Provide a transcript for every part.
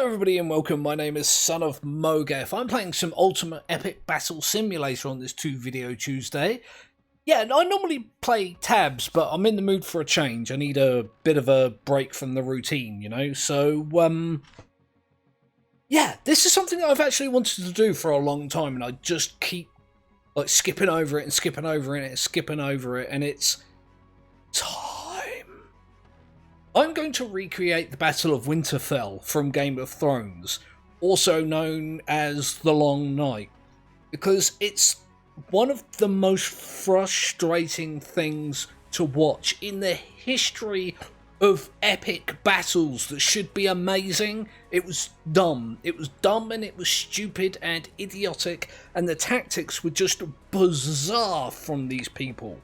Hello everybody and welcome, my name is Son of Mogef. I'm playing some Ultimate Epic Battle Simulator on this 2-video Tuesday. Yeah, I normally play tabs, but I'm in the mood for a change. I need a bit of a break from the routine, you know? So, yeah, this is something that I've actually wanted to do for a long time, and I just keep, like, skipping over it and skipping over it and skipping over it, and it's time. I'm going to recreate the Battle of Winterfell from Game of Thrones, also known as The Long Night, because it's one of the most frustrating things to watch in the history of epic battles that should be amazing. It was dumb. It was dumb and it was stupid and idiotic, and the tactics were just bizarre from these people.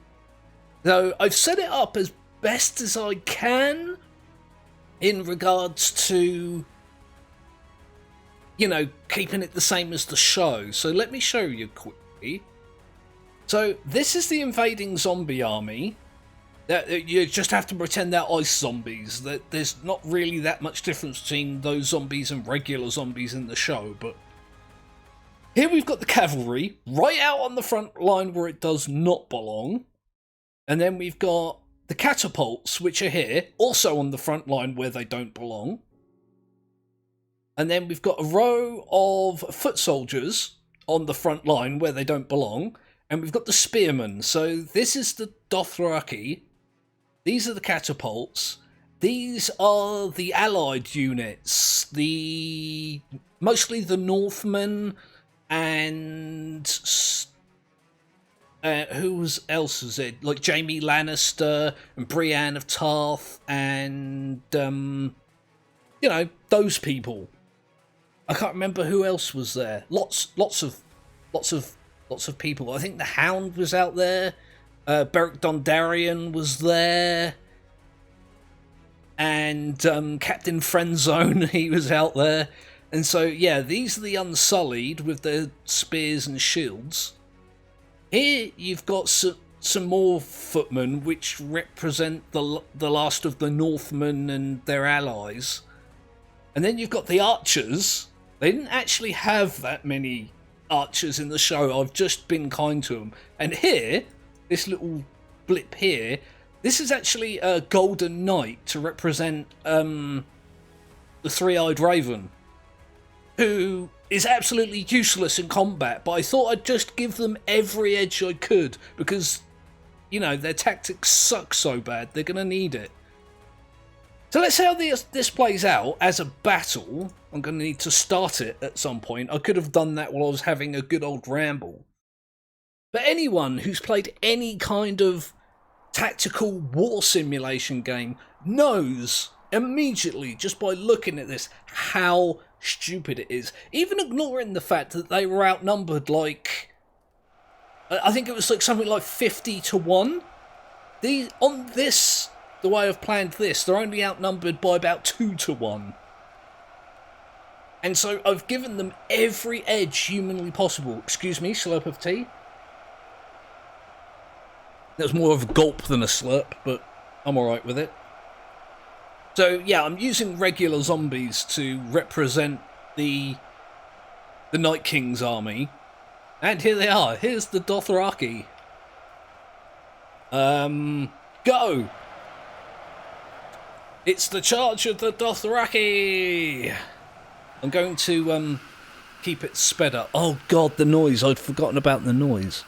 So I've set it up as best as I can in regards to, you know, keeping it the same as the show. So let me show you quickly. So this is the invading zombie army. You just have to pretend they're ice zombies. That there's not really that much difference between those zombies and regular zombies in the show. But here we've got the cavalry right out on the front line where it does not belong. And then we've got the catapults, which are here, also on the front line where they don't belong. And then we've got a row of foot soldiers on the front line where they don't belong. And we've got the spearmen. So this is the Dothraki. These are the catapults. These are the allied units. Mostly the Northmen and who else is it? Like Jaime Lannister and Brienne of Tarth and you know, those people. I can't remember who else was there. Lots of people. I think the Hound was out there. Beric Dondarrion was there. And Captain Friendzone, he was out there. And so, yeah, these are the Unsullied with their spears and shields. Here you've got some more footmen, which represent the last of the Northmen and their allies. And then you've got the archers. They didn't actually have that many archers in the show. I've just been kind to them. And here, this little blip here, this is actually a golden knight to represent the three-eyed raven, who is absolutely useless in combat, but I thought I'd just give them every edge I could, because, you know, their tactics suck so bad, they're going to need it. So let's see how this plays out as a battle. I'm going to need to start it at some point. I could have done that while I was having a good old ramble. But anyone who's played any kind of tactical war simulation game knows immediately, just by looking at this, how stupid it is. Even ignoring the fact that they were outnumbered, like, I think it was like something like 50-1. The way I've planned this, they're only outnumbered by about 2-1. And so I've given them every edge humanly possible. Excuse me, slurp of tea. That was more of a gulp than a slurp, but I'm alright with it. So yeah, I'm using regular zombies to represent the Night King's army. And here they are. Here's the Dothraki. Go! It's the charge of the Dothraki! I'm going to keep it sped up. Oh god, the noise. I'd forgotten about the noise.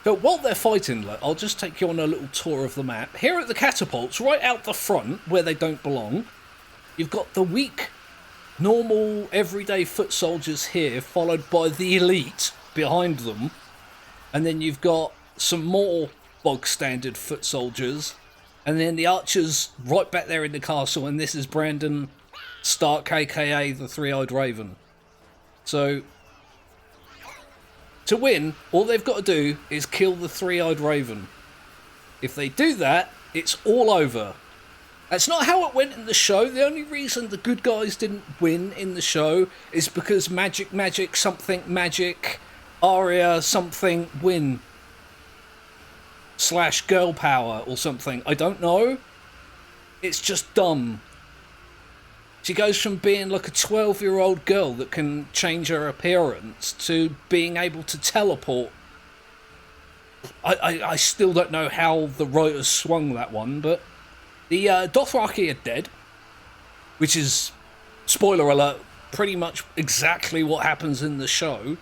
So while they're fighting, I'll just take you on a little tour of the map. Here are the catapults, right out the front, where they don't belong. You've got the weak, normal, everyday foot soldiers here, followed by the elite behind them. And then you've got some more bog-standard foot soldiers. And then the archers right back there in the castle, and this is Brandon Stark, a.k.a. the Three-Eyed Raven. So to win, all they've got to do is kill the Three-Eyed Raven. If they do that, it's all over. That's not how it went in the show. The only reason the good guys didn't win in the show is because magic, something magic, Arya, something win. / girl power or something. I don't know. It's just dumb. She goes from being like a 12-year-old girl that can change her appearance to being able to teleport. I still don't know how the writers swung that one, but the Dothraki are dead, which is, spoiler alert, pretty much exactly what happens in the show.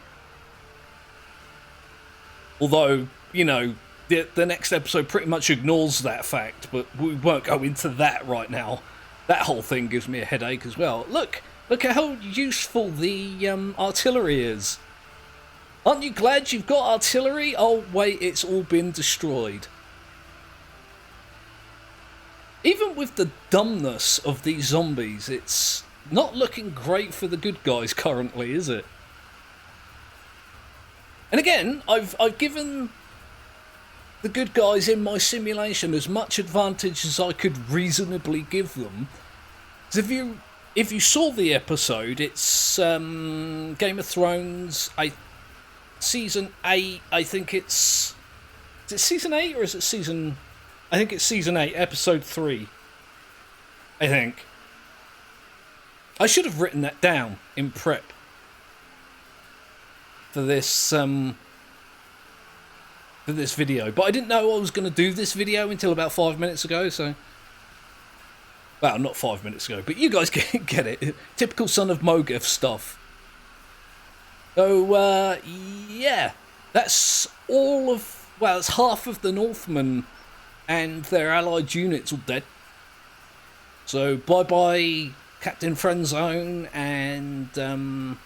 Although, you know, the next episode pretty much ignores that fact, but we won't go into that right now. That whole thing gives me a headache as well. Look at how useful the artillery is. Aren't you glad you've got artillery? Oh, wait, it's all been destroyed. Even with the dumbness of these zombies, it's not looking great for the good guys currently, is it? And again, I've given the good guys in my simulation as much advantage as I could reasonably give them. Because if you saw the episode, it's Game of Thrones, season 8. I think is it season 8 or is it season? I think it's season 8, episode 3. I think. I should have written that down in prep for this video, but I didn't know I was going to do this video until about 5 minutes ago, so... Well, not 5 minutes ago, but you guys get it. Typical Son of Mogeth stuff. So, yeah. That's all of... Well, it's half of the Northmen and their allied units all dead. So, bye-bye Captain Friendzone and...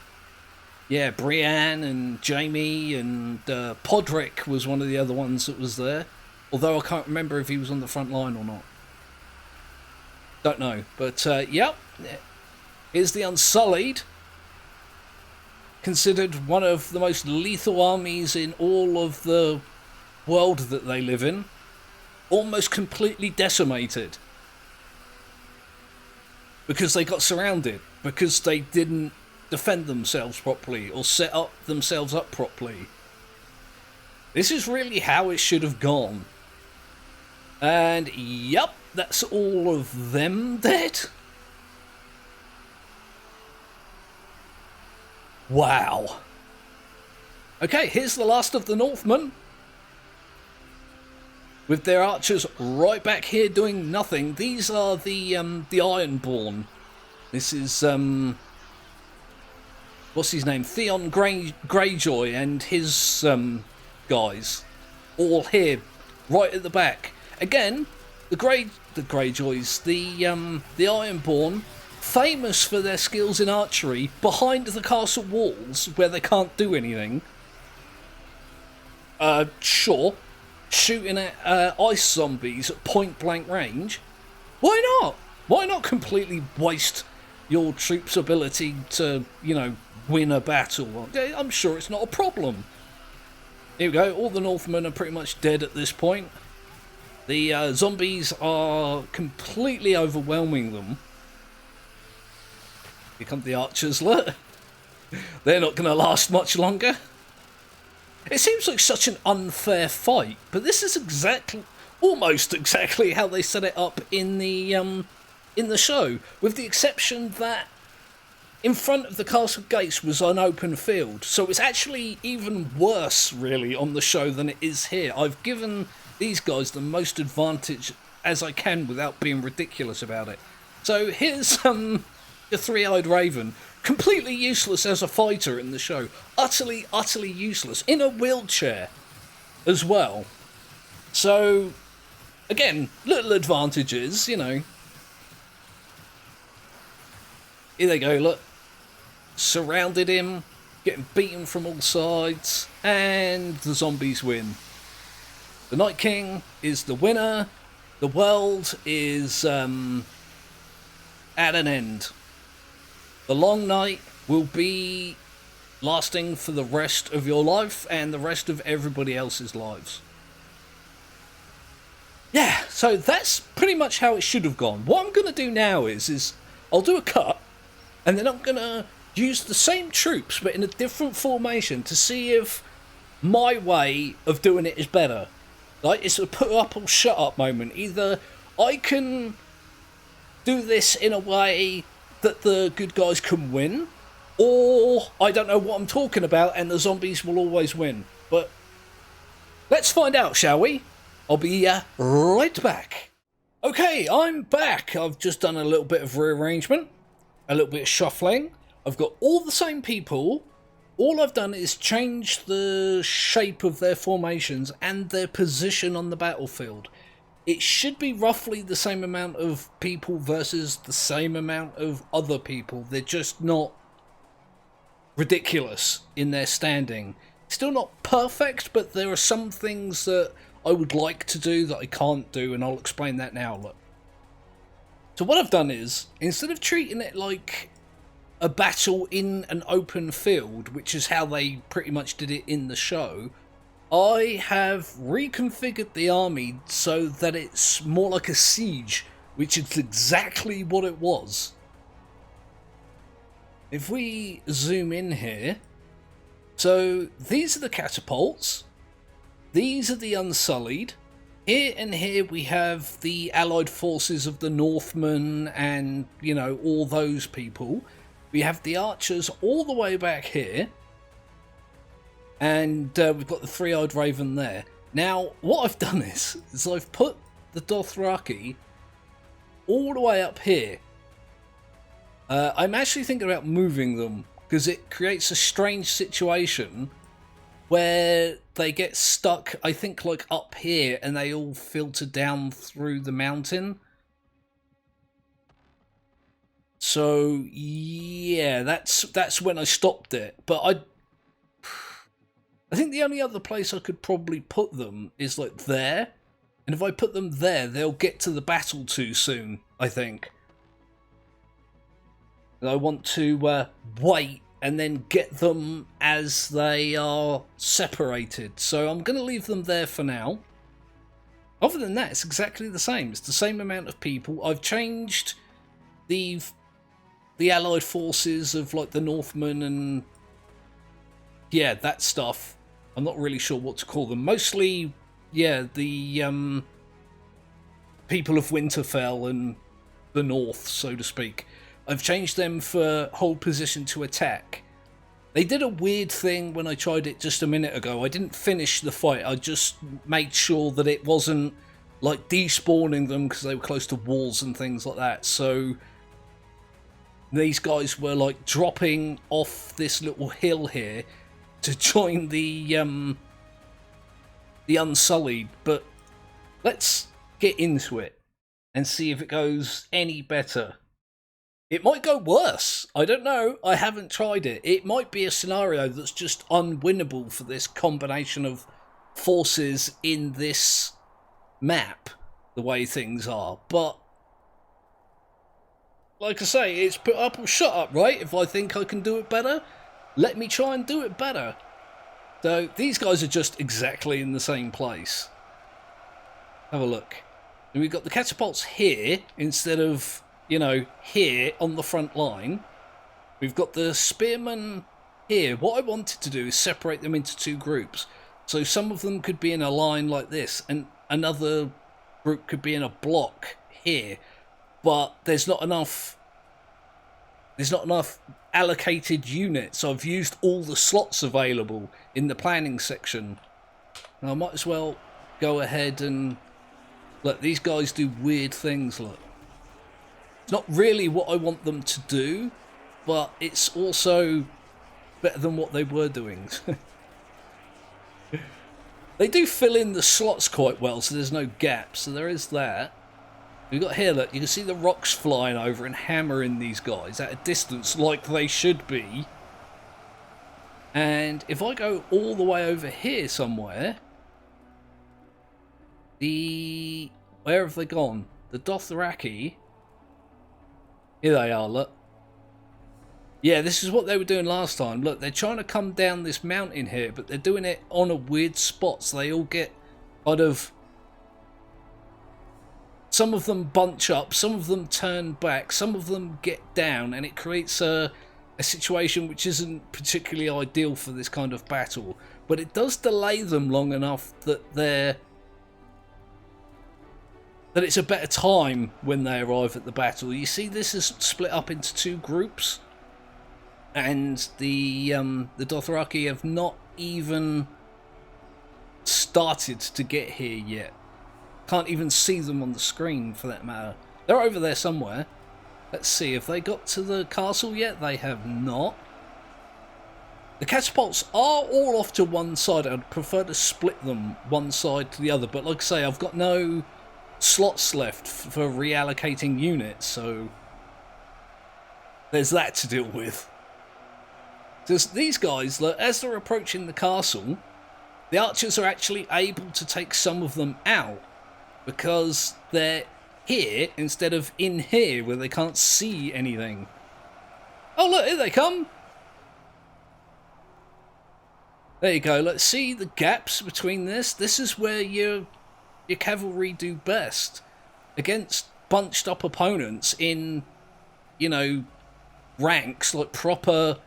yeah, Brienne and Jamie and Podrick was one of the other ones that was there. Although I can't remember if he was on the front line or not. Don't know. But, yep. Here's the Unsullied. Considered one of the most lethal armies in all of the world that they live in. Almost completely decimated. Because they got surrounded. Because they didn't defend themselves properly or set up themselves up properly. This is really how it should have gone. And yep, that's all of them dead. Wow. Okay, here's the last of the Northmen. With their archers right back here doing nothing. These are the Ironborn. This is what's his name? Theon Greyjoy and his guys, all here, right at the back. Again, the Greyjoys, the Ironborn, famous for their skills in archery, behind the castle walls where they can't do anything. Sure, shooting at ice zombies at point blank range. Why not? Why not completely waste your troops' ability to, you know, win a battle? I'm sure it's not a problem. Here we go, all the Northmen are pretty much dead at this point. The zombies are completely overwhelming them. Here come the archers, look. They're not going to last much longer. It seems like such an unfair fight, but this is almost exactly how they set it up in the show, with the exception that in front of the castle gates was an open field, so it's actually even worse, really, on the show than it is here. I've given these guys the most advantage as I can without being ridiculous about it. So here's the three-eyed raven, completely useless as a fighter in the show, utterly useless, in a wheelchair as well. So, again, little advantages, you know. Here they go, look. Surrounded him, getting beaten from all sides, and the zombies win. The Night King is the winner. The world is at an end. The long night will be lasting for the rest of your life and the rest of everybody else's lives. Yeah, so that's pretty much how it should have gone. What I'm going to do now is I'll do a cut, and then I'm going to use the same troops but in a different formation to see if my way of doing it is better. Like, it's a put up or shut up moment. Either I can do this in a way that the good guys can win, or I don't know what I'm talking about and the zombies will always win. But let's find out, shall we? I'll be right back. Okay, I'm back. I've just done a little bit of rearrangement, a little bit of shuffling. I've got all the same people. All I've done is change the shape of their formations and their position on the battlefield. It should be roughly the same amount of people versus the same amount of other people. They're just not ridiculous in their standing. Still not perfect, but there are some things that I would like to do that I can't do, and I'll explain that now. Look. So what I've done is, instead of treating it like a battle in an open field, which is how they pretty much did it in the show, I have reconfigured the army so that it's more like a siege, which is exactly what it was. If we zoom in here, so these are the catapults, these are the Unsullied. Here and here we have the allied forces of the Northmen and, you know, all those people. We have the archers all the way back here. And we've got the three-eyed raven there. Now, what I've done is I've put the Dothraki all the way up here. I'm actually thinking about moving them because it creates a strange situation where they get stuck, I think, like up here, and they all filter down through the mountain. So yeah, that's when I stopped it. But I think the only other place I could probably put them is like there. And if I put them there, they'll get to the battle too soon, I think. And I want to wait and then get them as they are separated. So I'm going to leave them there for now. Other than that, it's exactly the same. It's the same amount of people. I've changed the allied forces of like the Northmen and yeah, that stuff. I'm not really sure what to call them. Mostly, yeah, the people of Winterfell and the North, so to speak. I've changed them for hold position to attack. They did a weird thing when I tried it just a minute ago. I didn't finish the fight. I just made sure that it wasn't like despawning them because they were close to walls and things like that. So these guys were like dropping off this little hill here to join the Unsullied. But let's get into it and see if it goes any better. It might go worse. I don't know. I haven't tried it. It might be a scenario that's just unwinnable for this combination of forces in this map, the way things are. But like I say, it's put up or shut up, right? If I think I can do it better, let me try and do it better. So these guys are just exactly in the same place. Have a look. And we've got the catapults here instead of, you know, here on the front line. We've got the spearmen here. What I wanted to do is separate them into two groups. So some of them could be in a line like this, and another group could be in a block here. But there's not enough allocated units. I've used all the slots available in the planning section. And I might as well go ahead and look, these guys do weird things, look. It's not really what I want them to do, but it's also better than what they were doing. They do fill in the slots quite well, so there's no gaps, so there is that. We've got here, look, you can see the rocks flying over and hammering these guys at a distance like they should be. And if I go all the way over here somewhere, where have they gone? The Dothraki. Here they are, look. Yeah, this is what they were doing last time. Look, they're trying to come down this mountain here, but they're doing it on a weird spot, so they all get kind of... Some of them bunch up, some of them turn back, some of them get down, and it creates a situation which isn't particularly ideal for this kind of battle. But it does delay them long enough that they're that it's a better time when they arrive at the battle. You see, this is split up into 2 groups, and the Dothraki have not even started to get here yet. Can't even see them on the screen, for that matter. They're over there somewhere. Let's see, have they got to the castle yet? They have not. The catapults are all off to one side. I'd prefer to split them one side to the other, but like I say, I've got no slots left for reallocating units, so there's that to deal with. Because these guys, as they're approaching the castle, the archers are actually able to take some of them out because they're here instead of in here where they can't see anything. Oh look, here they come! There you go. Let's see the gaps between this. This is where your cavalry do best against bunched up opponents in, you know, ranks like proper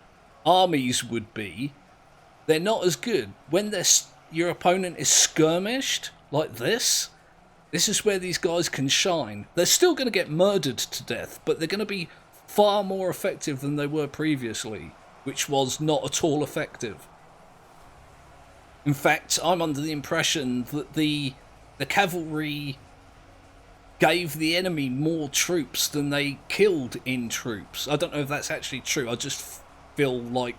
armies would be. They're not as good when your opponent is skirmished like this. This is where these guys can shine. They're still going to get murdered to death, but they're going to be far more effective than they were previously, which was not at all effective. In fact, I'm under the impression that the cavalry gave the enemy more troops than they killed in troops. I don't know if that's actually true. I just feel like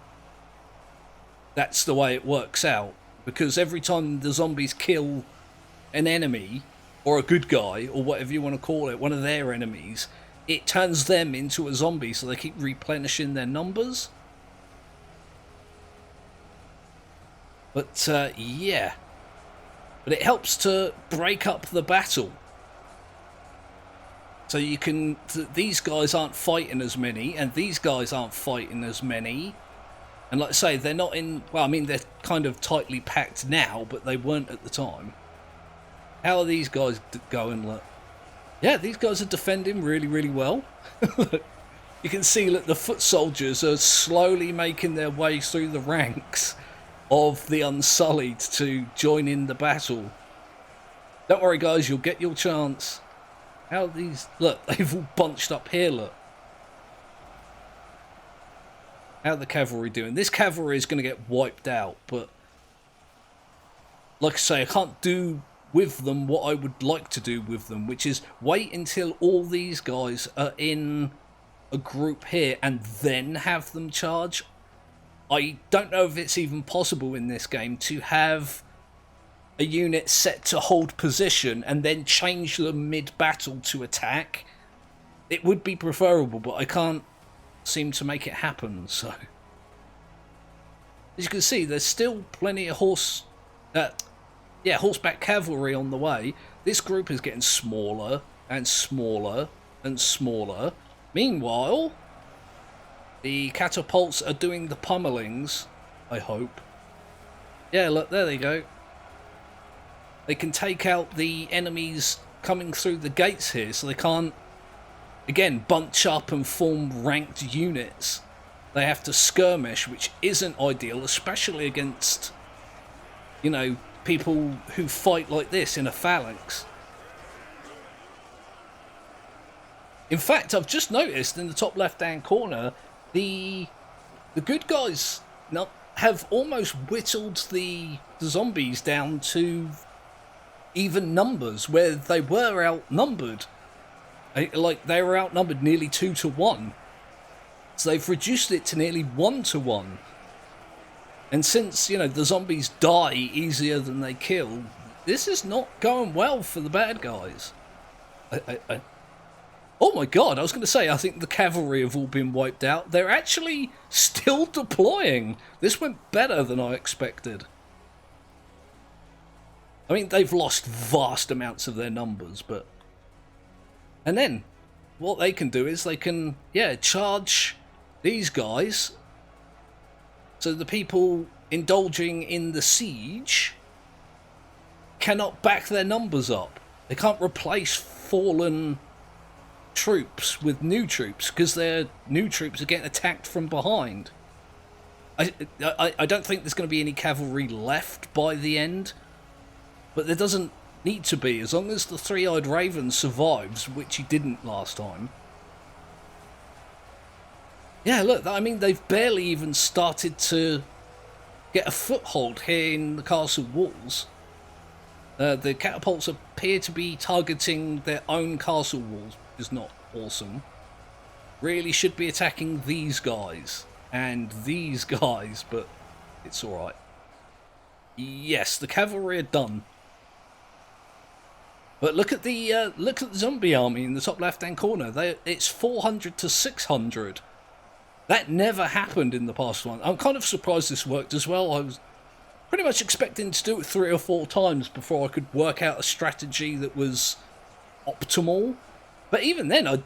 that's the way it works out. Because every time the zombies kill an enemy, or a good guy, or whatever you want to call it, one of their enemies, it turns them into a zombie, so they keep replenishing their numbers. But, yeah. But it helps to break up the battle. So you can... These guys aren't fighting as many, and these guys aren't fighting as many. And like I say, they're not in... Well, I mean, they're kind of tightly packed now, but they weren't at the time. How are these guys going? Look. Yeah, these guys are defending really, really well. You can see that the foot soldiers are slowly making their way through the ranks of the Unsullied to join in the battle. Don't worry, guys, you'll get your chance. How are these... Look, they've all bunched up here, look. How are the cavalry doing? This cavalry is going to get wiped out, but... Like I say, I can't do with them what I would like to do with them, which is wait until all these guys are in a group here and then have them charge. I don't know if it's even possible in this game to have a unit set to hold position and then change them mid-battle to attack. It would be preferable, but I can't seem to make it happen, so... As you can see, there's still plenty of horseback cavalry on the way. This group is getting smaller and smaller and smaller. Meanwhile, the catapults are doing the pummelings, I hope. Yeah, look, there they go. They can take out the enemies coming through the gates here, so they can't, again, bunch up and form ranked units. They have to skirmish, which isn't ideal, especially against, you know, people who fight like this in a phalanx. In fact, I've just noticed in the top left-hand corner, the good guys have almost whittled the zombies down to even numbers, where they were outnumbered. Like, they were outnumbered nearly 2 to 1. So they've reduced it to nearly 1 to 1. And since, you know, the zombies die easier than they kill, this is not going well for the bad guys. Oh my god, I was going to say, I think the cavalry have all been wiped out. They're actually still deploying. This went better than I expected. I mean, they've lost vast amounts of their numbers, but... And then, what they can do is they can, yeah, charge these guys. So the people indulging in the siege cannot back their numbers up. They can't replace fallen troops with new troops because their new troops are getting attacked from behind. I don't think there's going to be any cavalry left by the end, but there doesn't need to be, as long as the three-eyed raven survives, which he didn't last time. Yeah, look, I mean, they've barely even started to get a foothold here in the castle walls. The catapults appear to be targeting their own castle walls, which is not awesome. Really should be attacking these guys and these guys, but it's alright. Yes, the cavalry are done. But look at the zombie army in the top left-hand corner. It's 400 to 600. That never happened in the past one. I'm kind of surprised this worked as well. I was pretty much expecting to do it 3 or 4 times before I could work out a strategy that was optimal. But even then, I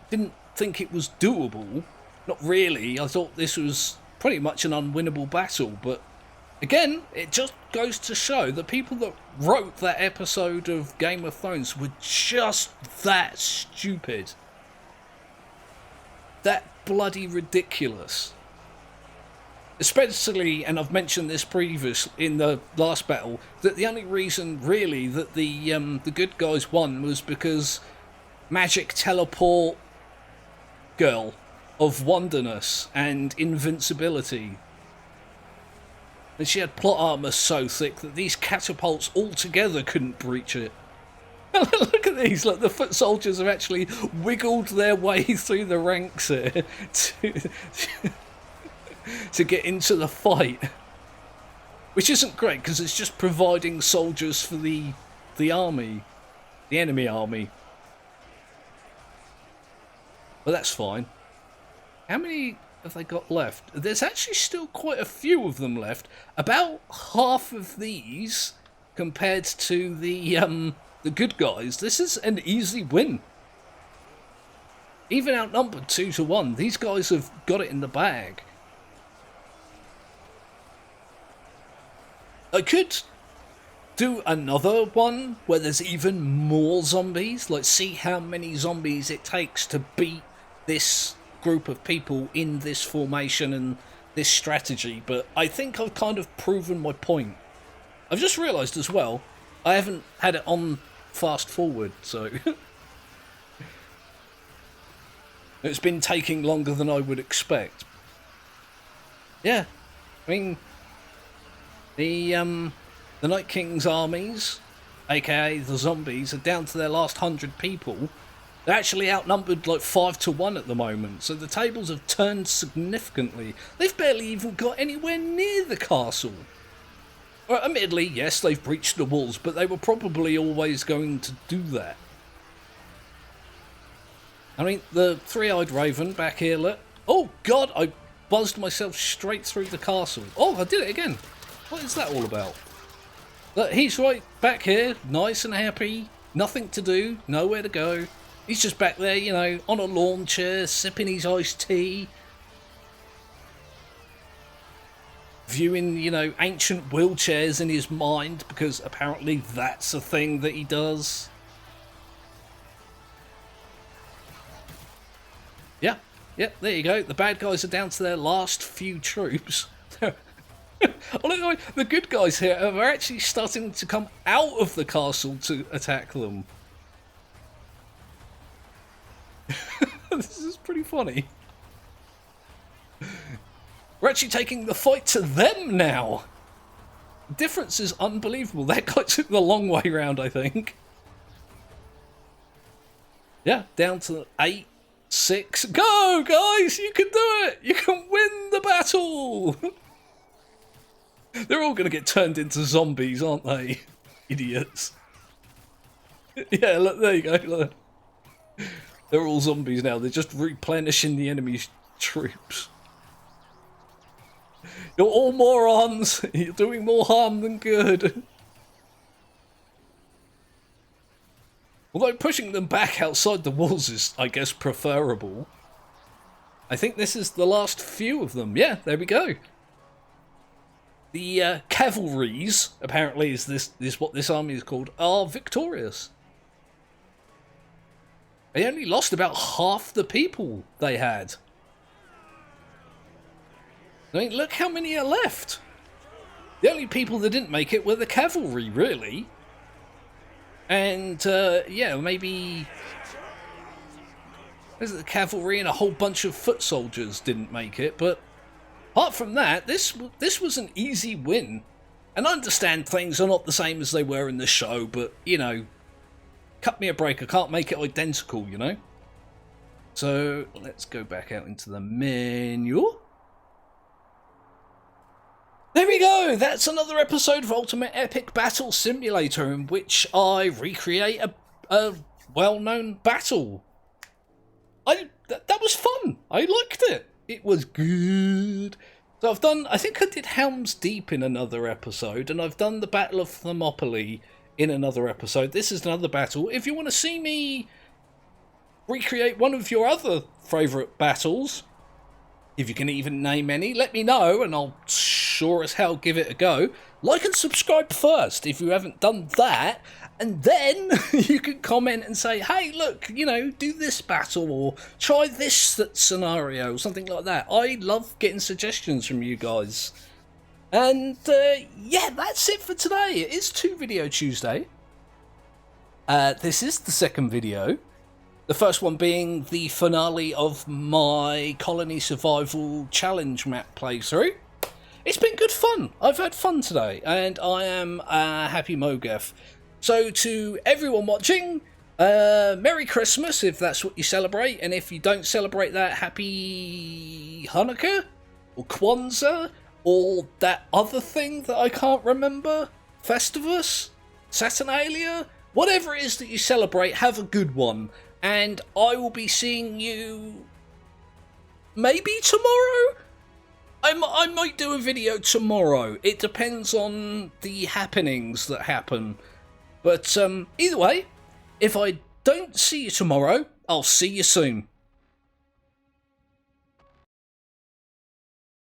didn't think it was doable. Not really. I thought this was pretty much an unwinnable battle. But again, it just goes to show the people that wrote that episode of Game of Thrones were just that stupid. That bloody ridiculous. Especially, and I've mentioned this previous in the last battle, that the only reason really that the good guys won was because magic teleport girl of wonderness and invincibility. And she had plot armor so thick that these catapults altogether couldn't breach it. Look at these, look, the foot soldiers have actually wiggled their way through the ranks here to get into the fight. Which isn't great, because it's just providing soldiers for the army, the enemy army. But that's fine. How many have they got left? There's actually still quite a few of them left. About half of these compared to the good guys. This is an easy win. Even outnumbered 2 to 1, these guys have got it in the bag. I could do another one where there's even more zombies, like see how many zombies it takes to beat this group of people in this formation and this strategy, but I think I've kind of proven my point. I've just realised as well, I haven't had it on fast forward, so it's been taking longer than I would expect. Yeah, I mean, the Night King's armies, a.k.a. the zombies, are down to their last 100 people. They're actually outnumbered like 5 to 1 at the moment, so the tables have turned significantly. They've barely even got anywhere near the castle. Well, admittedly, yes, they've breached the walls, but they were probably always going to do that. I mean, the three-eyed raven back here, look. Oh, God, I buzzed myself straight through the castle. Oh, I did it again. What is that all about? Look, he's right back here, nice and happy. Nothing to do, nowhere to go. He's just back there, you know, on a lawn chair, sipping his iced tea. Viewing, you know, ancient wheelchairs in his mind, because apparently that's a thing that he does. Yeah, there you go. The bad guys are down to their last few troops. The good guys here are actually starting to come out of the castle to attack them. This is pretty funny. We're actually taking the fight to them now. The difference is unbelievable. That guy took the long way round, I think. Yeah, down to 8, 6. Go, guys! You can do it! You can win the battle! They're all going to get turned into zombies, aren't they? Idiots. Yeah, look, there you go. Look. They're all zombies now. They're just replenishing the enemy's troops. You're all morons. You're doing more harm than good. Although pushing them back outside the walls is, I guess, preferable. I think this is the last few of them. Yeah, there we go. The cavalries, apparently is what this army is called, are victorious. They only lost about half the people they had. I mean, look how many are left. The only people that didn't make it were the cavalry, really. And yeah, maybe the cavalry and a whole bunch of foot soldiers didn't make it, but apart from that, this was an easy win. And I understand things are not the same as they were in the show, but, you know, cut me a break. I can't make it identical, you know? So, let's go back out into the menu. There we go! That's another episode of Ultimate Epic Battle Simulator in which I recreate a well-known battle. That was fun. I liked it. It was good. So I think I did Helm's Deep in another episode, and I've done the Battle of Thermopylae in another episode. This is another battle. If you want to see me recreate one of your other favourite battles, if you can even name any, let me know, and I'll sure as hell give it a go. Like and subscribe first if you haven't done that, and then you can comment and say, hey, look, you know, do this battle, or try this scenario, something like that. I love getting suggestions from you guys. And yeah, that's it for today. It is 2 Video Tuesday. This is the second video. The first one being the finale of my Colony Survival Challenge map playthrough. It's been good fun. I've had fun today, and I am a happy Mogef. So to everyone watching, Merry Christmas if that's what you celebrate, and if you don't celebrate that, Happy Hanukkah, or Kwanzaa, or that other thing that I can't remember, Festivus, Saturnalia, whatever it is that you celebrate, have a good one. And I will be seeing you maybe tomorrow? I might do a video tomorrow. It depends on the happenings that happen. But either way, if I don't see you tomorrow, I'll see you soon.